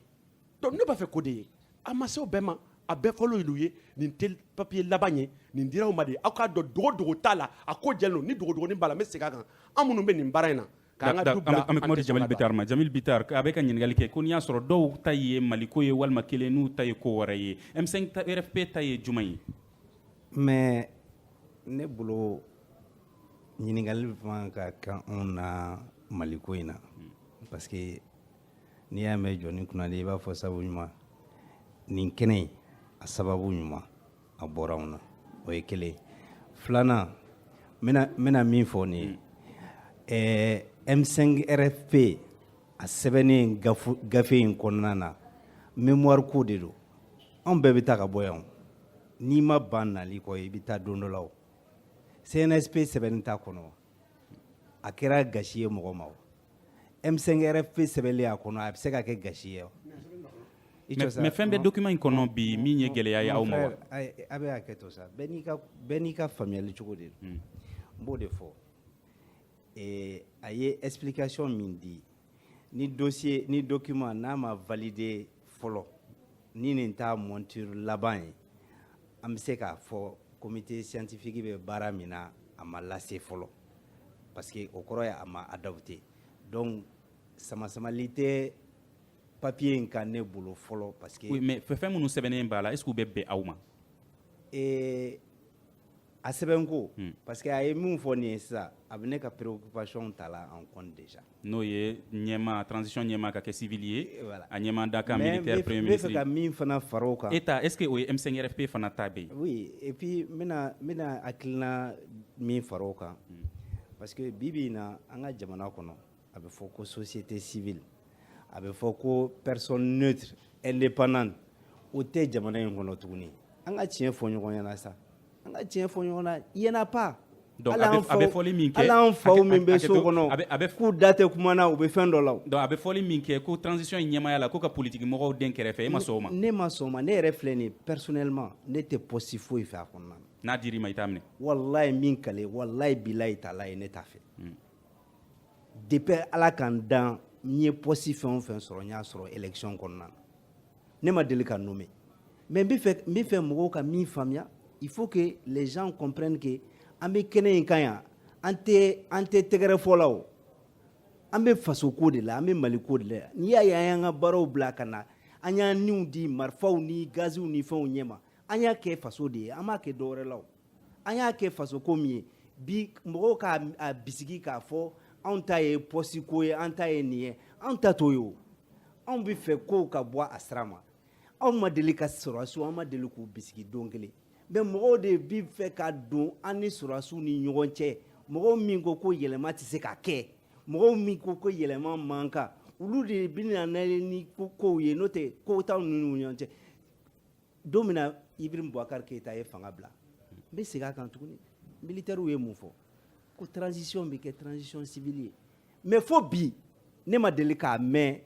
D: donc ne b'a fɛ ko de ye a ma se o bɛɛ ma a bɛɛ fɔlɔ ye ye nin tɛ papier laban ye nin dira aw ma de aw k'a dɔn dogo t'a la a ko jɛlen don ni dogodogonin b'a la n bɛ segin a kan an minnu bɛ nin baara in na k'an ka du bila
B: an bɛ kuma di Jamil Bitar ma Jamil Bitar a bɛ ka ɲininkali kɛ ko n'i y'a sɔrɔ dɔw ta ye Maliko ye walima kelen n'u ta ye ko wɛrɛ ye M5 RFP ta ye jumɛn ye
E: mais ne bolo ɲininkali man ka kan anw na Maliko in na parce que n'i y'a mɛn jɔnni kunnadi i b'a fɔ sabu ɲuman nin kɛnɛ in a sababu ɲuman a bɔra anw na o ye kelen filanan n bɛna min fɔ nin ye M5 RFP a sɛbɛnnen gafe in kɔnɔna na mémoire ko de don anw bɛɛ bɛ taa ka bɔ yan n'i ma ban nali kɔ i bɛ taa don dɔ la o CNSP sɛbɛnni t'a kɔnɔ a kɛra gasi ye mɔgɔ ma o M5 RFP sɛbɛnlen a kɔnɔ a bɛ se ka kɛ gasi ye
B: mais fɛn bɛ document in kɔnɔ bi min ye gɛlɛya ye aw ma wa
E: a bɛ hakɛ to sa bɛɛ n'i ka faamuyali cogo de don n b'o de fɔ a ye explication min di ni dossier ni document n'a ma valider fɔlɔ ni nin t'a monture laban ye an bɛ se k'a fɔ comité scientifique bɛ baara min na a ma lase fɔlɔ parce que o kɔrɔ ye a ma adopté donc sama-samali tɛ papier in kan ne bolo fɔlɔ parce que
B: oui mais fɛn minnu sɛbɛnnen b'a la est-ce que u bɛ bɛn aw ma
E: a sɛbɛn ko parce que a ye min fɔ nin ye sisan a bɛ ne ka préoccupation ta la en compte déjà
B: n'o ye ɲɛma transition ɲɛma ka kɛ civil ye
E: voilà
B: a ɲɛma dakan militaire premier ministre
E: mais n bɛ fɛ ka min fana fara o kan
B: est-ce que o ye M5 RFP fana ta bɛ yen
E: oui et puis n bɛna hakilina min fara o kan parce que bi bi in na an ka jamana kɔnɔ a bɛ fɔ ko société civile a bɛ fɔ ko personne neutre indépendante o tɛ jamana in kɔnɔ tuguni an ka tiɲɛ fɔ ɲɔgɔn ɲɛna sa an ka tiɲɛ fɔ ɲɔgɔn na il y en a pas
B: donc a bɛ fɔli min kɛ
E: hali an faw min bɛ so kɔnɔ k'u da tɛ kuma na u bɛ fɛn dɔ la
B: donc a bɛ fɔli min kɛ ko transition in ɲɛmaya la ko ka politique mɔgɔw den kɛrɛfɛ e ma sɔn o ma
E: ne ma sɔn o ma ne yɛrɛ filɛ nin personnellement ne tɛ poste foyi fɛ a kɔnɔna na
B: n'a dir'i ma i t'a minɛ
E: wallahi min kale wallahi bilahi taalahi ne t'a fɛ depuis ala k'an dan n ye poste fɛn o fɛn sɔrɔ n y'a sɔrɔ élection kɔnɔna na ne ma deli ka nommé mais n bɛ fɛ mɔgɔw ka min faamuya il faut que les gens comprennent que an bɛ kɛnɛ in kan yan an tɛ tɛgɛrɛ fɔ la o an bɛ faso ko de la an bɛ mali ko de la n'i y'a ye an y'an ka baaraw bila ka na an y'an niw di marifaw ni gaziw ni fɛnw ɲɛma an y'a kɛ faso de ye an m'a kɛ dɔwɛrɛ la o an y'a kɛ faso ko min ye bi mɔgɔw k'a bisigi k'a fɔ anw ta ye pɔsi ko ye an ta ye nin ye anw ta t'o ye o anw bɛ fɛ kow ka bɔ a sira ma anw ma deli ka sɔrɔdasiw an ma deli k'u bisigi don kelen mais mɔgɔw de bɛ fɛ ka don an ni sɔrɔdasiw ni ɲɔgɔn cɛ mɔgɔw min ko yɛlɛma tɛ se ka kɛ mɔgɔw min ko yɛlɛma man kan olu de bɛna ni kow ye n'o tɛ ko t'aw ni ɲɔgɔn cɛ don min na Ibrahim Boubacar Keïta ye fanga bila n bɛ segin a kan tuguni militaires ye mun fɔ ko transition bɛ kɛ transition civile ye mais fo bi ne ma deli k'a mɛn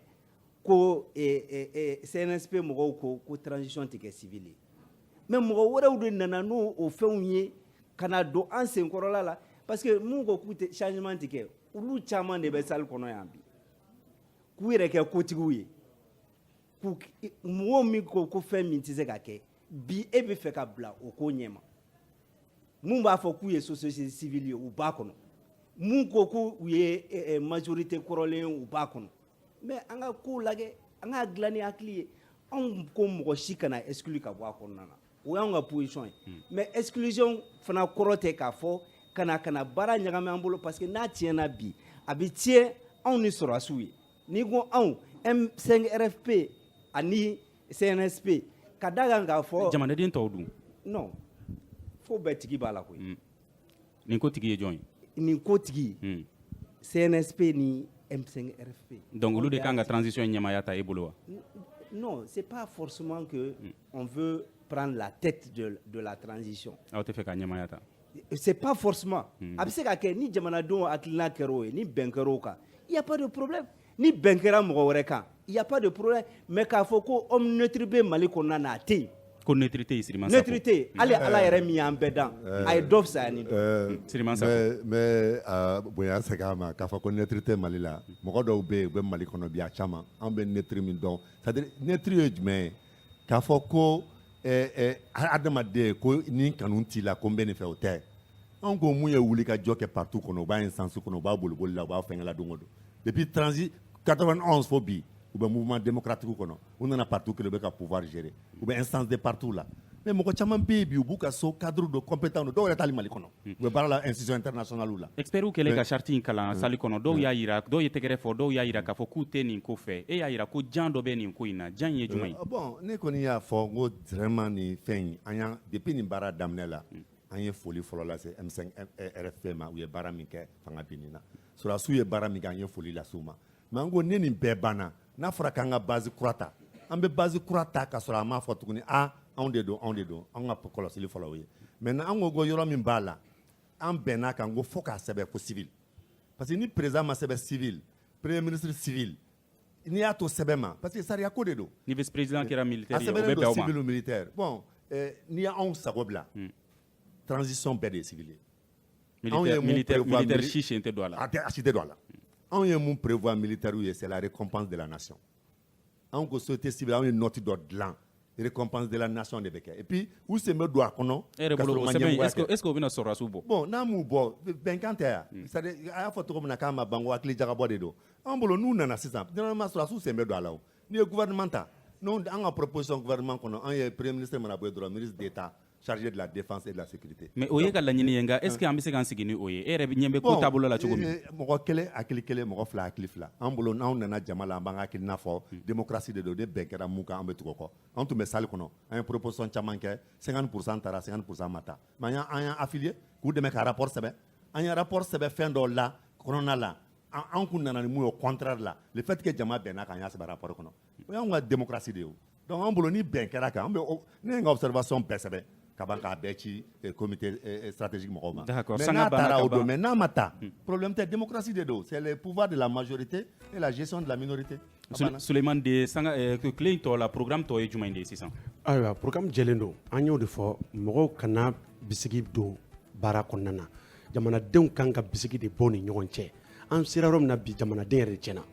E: ko CNSP mɔgɔw ko transition tɛ kɛ civile ye mais mɔgɔ wɛrɛw de nana n'o fɛnw ye ka na don an senkɔrɔla la parce que mun ko k'u tɛ changement tɛ kɛ olu caman de bɛ salle kɔnɔ yan bi k'u yɛrɛ kɛ kotigiw ye mɔgɔw min ko fɛn min tɛ se ka kɛ bi e bɛ fɛ ka bila o ko ɲɛma mun b'a fɔ k'u ye société civile ye u b'a kɔnɔ mun ko k'u ye majorité kɔrɔlen u b'a kɔnɔ mais an ka kow lajɛ an ka dilan ni hakili ye anw ko mɔgɔ si kana exclu ka bɔ a kɔnɔna na o y'anw ka position ye mais exclusion fana kɔrɔ tɛ k'a fɔ kana baara ɲagami an bolo parce que n'a tiɲɛna bi a bɛ tiɲɛ anw ni sɔrɔdasiw ye n'i ko anw M5 RFP ani CNSP ka da kan k'a fɔ
B: jamanaden tɔw dun
E: non fo bɛɛ tigi b'a la koyi
B: nin ko tigi ye jɔn ye
E: nin ko tigi CNSP ni M5 RFP
B: donc olu de kan ka transition ɲɛmaaya ta e bolo wa
E: non c'est pas forcément que on veut prendre la tête de la transition
B: aw tɛ fɛ ka ɲɛmaaya ta
E: c'est pas forcément a bɛ se ka kɛ ni jamanadenw hakilina kɛra o ye ni bɛn kɛra o kan il y a pas de problème ni bɛn kɛra mɔgɔ wɛrɛ kan il y a pas de problème mais k'a fɔ ko homme neutre bɛ Mali kɔnɔna na a tɛ yen
B: ko neutrité ye Siriman Sako
E: neutrité hali Ala yɛrɛ min y'an bɛɛ dan a ye dɔ fisaya ni dɔ
B: Siriman Sako
C: mais bonya segin a ma k'a fɔ ko neutrité Mali la mɔgɔ dɔw bɛ yen u bɛ Mali kɔnɔ bi a caman an bɛ neutre min dɔn c'est-à-dire neutre ye jumɛn ye k'a fɔ ko adamaden ko ni kanu t'i la ko n bɛ nin fɛ o tɛ anw ko mun ye wuli ka jɔ kɛ partout kɔnɔ u b'a instance kɔnɔ u b'a boliboli la u b'a fɛngɛ la don o don depuis 91 fo bi u bɛ mouvement démocratique kɔnɔ u nana partout kelen u bɛ ka pouvoir gérer u bɛ instance de partout la mais mɔgɔ caman bɛ yen bi u b'u ka so cadre de compétent dɔw yɛrɛ t'ali Mali kɔnɔ u bɛ baara la institution internationale la
B: experts kɛlen ka charte in kalan sali kɔnɔ dɔw y'a yira dɔw ye tɛgɛrɛ fɔ dɔw y'a yira k'a fɔ k'u tɛ nin ko fɛ e y'a yira ko jan dɔ bɛ nin ko in na jan ye jumɛn ye
C: bon ne kɔni y'a fɔ n ko vraiment nin fɛn in an y'a depuis nin baara daminɛ la an ye foli fɔlɔ lase M5 RFP ma u ye baara min kɛ fanga binni na sɔrɔdasiw ye baara min kɛ an ye foli lase u ma mais an ko ne nin bɛɛ banna n'a fɔra k'an ka base kura ta an bɛ base kura ta k'a sɔrɔ an m'a fɔ tuguni anw de don an ka kɔlɔsili fɔlɔ o ye maintenant an ko yɔrɔ min b'a la an bɛnna kan ko fo k'a sɛbɛn ko civil parce que ni président ma sɛbɛn civil premier ministre civil n'i y'a to sɛbɛn ma parce que sariya ko de don
B: ni vice président kɛra militaire ye o
C: a
B: bɛ
C: sɛbɛnnen
B: bɛn
C: don
B: o ma
C: civil ou militaire bon n'i y'anw sago bila transition bɛɛ de ye civil ye
B: militaire si sen tɛ don a la
C: a si tɛ don a la anw ye mun prévoir militaire ye c'est la récompense de la nation anw ko société civile anw ye note dɔ dilan récompense de la nation de bɛ kɛ et puis u sen bɛ don a kɔnɔ
B: e yɛrɛ bolo o sɛbɛn est-ce que o bɛna sɔrɔdasiw bɔ
C: bon n'a m'u bɔ bɛnkan tɛ yan c'est-à-dire a y'a fɔ cogo min na k'a ma ban ko hakili jagabɔ de don anw bolo n'u nana sisan généralement sɔrɔdasiw sen bɛ don a la o n'i ye gouvernement ta n'anw an ka proposition gouvernement kɔnɔ an ye premier ministre mana bɔ yen dɔrɔn ministre d'État chargé de la défense et de la sécurité.
B: Mais o ye ka laɲini ye nka est-ce que an bɛ se k'an sigi ni o ye e yɛrɛ ɲɛ bɛ ko taabolo la cogo min
C: mɔgɔ kelen hakili kelen mɔgɔ fila hakili fila an bolo n'anw nana jama la an b'an ka hakilina fɔ démocratie de don de bɛn kɛra mun kan an bɛ tugu o kɔ an tun bɛ salle kɔnɔ an ye proposition caman kɛ 50% taara 50% ma taa mais an y'an affilié k'u dɛmɛ ka rapport sɛbɛn an ye rapport sɛbɛn fɛn dɔw la kɔnɔna la an kun nana ni mun ye au contraire la le fait que jama bɛnna kan an y'a sɛbɛn rapport kɔnɔ o y'anw ka démocratie de ye o donc an bolo ni bɛn kɛra kan an bɛ ne ye n ka observation bɛɛ sɛbɛn ka ban k'a bɛɛ ci comité stratégique mɔgɔw ma mais n'a taara o don mais n'a ma taa problème tɛ démocratie de don c'est le pouvoir de la majorité et la gestion de la minorité
B: Suleiman de sanga tile in tɔ la programme tɔ ye jumɛn de ye sisan
D: ayiwa programme jɛlen don an y'o de fɔ mɔgɔw kana bisigi don baara kɔnɔna na jamanadenw kan ka bisigi de bɔ ni ɲɔgɔn cɛ an sera yɔrɔ min na bi jamanaden yɛrɛ de tiɲɛna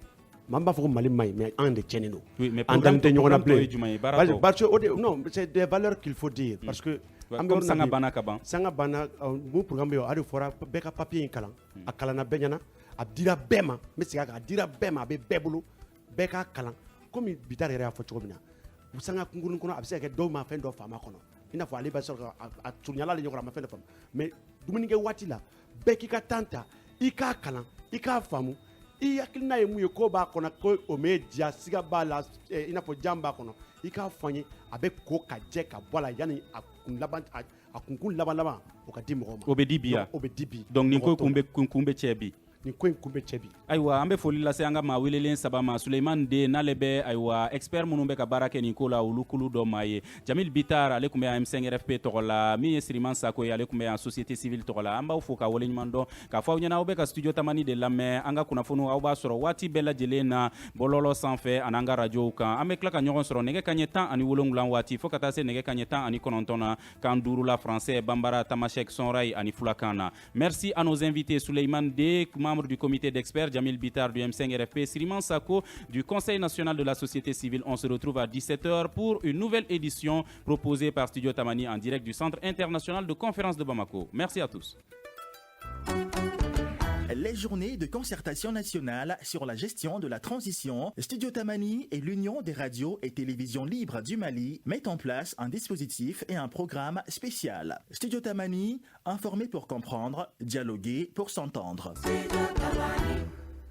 D: maa b'a fɔ ko Mali man ɲi mais an de tiɲɛnen don an dalen tɛ ɲɔgɔn na bilen parce que non c'est des valeurs qu'il faut dire parce que
B: comme sanga banna ka ban
D: sanga banna mun programme bɛ yen a de fɔra bɛɛ ka papier in kalan a kalanna bɛɛ ɲɛna a dira bɛɛ ma n bɛ segin a kan a dira bɛɛ ma a bɛ bɛɛ bolo bɛɛ k'a kalan komi Bitar yɛrɛ y'a fɔ cogo min na sanga kunkurunin kɔnɔ a bɛ se ka kɛ dɔw ma fɛn dɔ faama kɔnɔ i n'a fɔ ale bɛ sɔrɔ ka a surunyala ale ɲɔgɔn a ma fɛn dɔ faamu mais dumunikɛ waati la bɛɛ k'i ka temps ta i k'a kalan i k'a faamu i hakilina ye mun ye ko b'a kɔnɔ ko o m'e diya siga b'a la i n'a fɔ jan b'a kɔnɔ i k'a fɔ an ye a bɛ ko ka jɛ ka bɔ a la yanni a kunkun laban o ka di mɔgɔw ma
B: o bɛ di bi ya
D: o bɛ di bi
B: donc nin ko kun bɛ cɛ bi
D: ni ko in kunbɛ cɛ bi.
B: Ayiwa an bɛ foli lase an ka maa welelen saba ma Suleiman Den n'ale bɛ ayiwa expert minnu bɛ ka baara kɛ nin ko la olu kulu dɔ maa ye Jamil Bitar ale tun bɛ yan M5RFP tɔgɔ la min ye Siriman Sako ye ale tun bɛ yan société civile tɔgɔ la an b'aw fo ka waleɲuman dɔn k'a fɔ aw ɲɛna aw bɛ ka studio Tamani de lamɛn an ka kunnafoniw aw b'a sɔrɔ waati bɛɛ lajɛlen na bɔlɔlɔ sanfɛ ani an ka radiow kan an bɛ tila ka ɲɔgɔn sɔrɔ nɛgɛ kaɲɛ 17 waati fo ka taa se nɛgɛ kaɲɛ 19 na kan 5 la français Bambara Tamashek Sonrai ani Fulakan na. Merci à nos invités Suleiman D, membre du comité d'experts, Jamil Bitar du M5RFP, Siriman Sako du Conseil national de la société civile. On se retrouve à 17h pour une nouvelle édition proposée par Studio Tamani en direct du Centre international de conférence de Bamako. Merci à tous.
A: Les journées de concertation nationale sur la gestion de la transition, Studio Tamani et l'Union des radios et télévisions libres du Mali mettent en place un dispositif et un programme spécial. Studio Tamani, informer pour comprendre, dialoguer pour s'entendre. Studio Tamani.